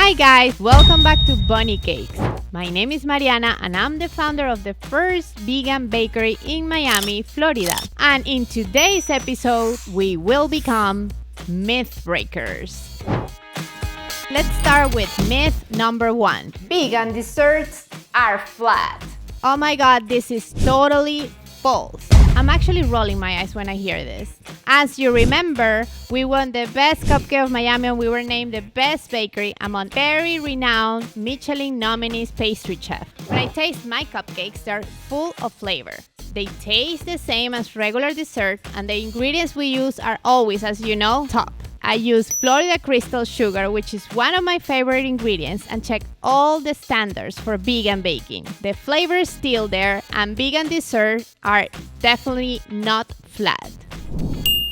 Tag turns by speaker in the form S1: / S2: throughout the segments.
S1: Hi guys, welcome back to Bunnie Cakes. My name is Mariana and I'm the founder of the first vegan bakery in Miami, Florida. And in today's episode, we will become myth breakers. Let's start with myth number 1. Vegan desserts are flat. Oh my god, this is totally false. I'm actually rolling my eyes when I hear this. As you remember, we won the best Cupcake of Miami and we were named the best bakery among very renowned Michelin nominees pastry chef. When I taste my cupcakes, they're full of flavor. They taste the same as regular dessert and the ingredients we use are always, as you know, top. I use Florida crystal sugar, which is one of my favorite ingredients, and check all the standards for vegan baking. The flavor is still there, and vegan desserts are definitely not flat.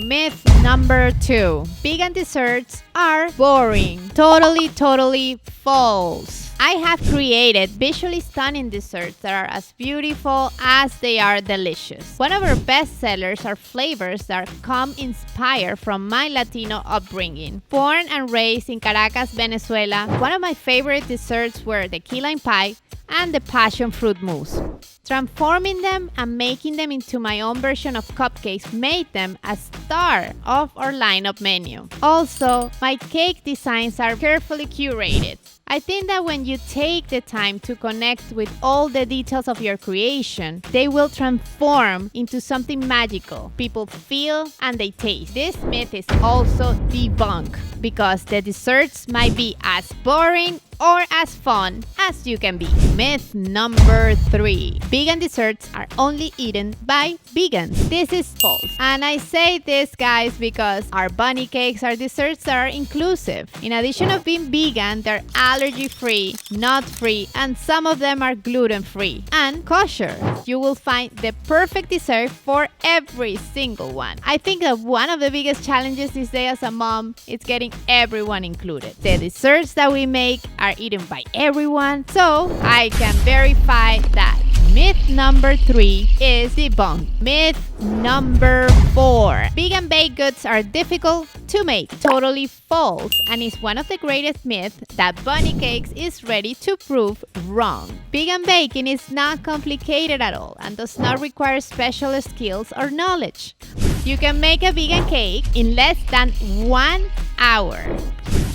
S1: Myth number 2. Vegan desserts are boring. Totally false. I have created visually stunning desserts that are as beautiful as they are delicious. One of our best sellers are flavors that come inspired from my Latino upbringing. Born and raised in Caracas, Venezuela, one of my favorite desserts were the key lime pie and the passion fruit mousse. Transforming them and making them into my own version of cupcakes made them a star of our lineup menu. Also, my cake designs are carefully curated. I think that when you take the time to connect with all the details of your creation, they will transform into something magical. People feel and they taste. This myth is also debunked because the desserts might be as boring or as fun as you can be. Myth number 3. Vegan desserts are only eaten by vegans. This is false. And I say this, guys, because our Bunnie Cakes are desserts that are inclusive. In addition of being vegan, they're allergy-free, nut-free, and some of them are gluten-free and kosher. You will find the perfect dessert for every single one. I think that one of the biggest challenges these days as a mom is getting everyone included. The desserts that we make are eaten by everyone, so I can verify that. Myth number 3 is debunked. Myth number 4. Vegan baked goods are difficult to make. Totally false, and is one of the greatest myths that Bunnie Cakes is ready to prove wrong. Vegan baking is not complicated at all and does not require special skills or knowledge. You can make a vegan cake in less than 1 hour.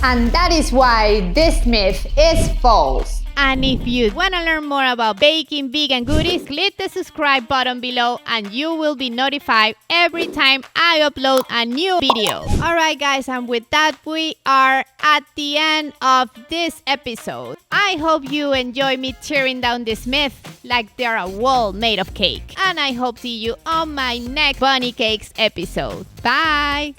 S2: And that is why this myth is false.
S1: And if you want to learn more about baking vegan goodies, click the subscribe button below and you will be notified every time I upload a new video. Alright guys, and with that we are at the end of this episode. I hope you enjoy me tearing down this myth like they're a wall made of cake. And I hope to see you on my next Bunnie Cakes episode. Bye!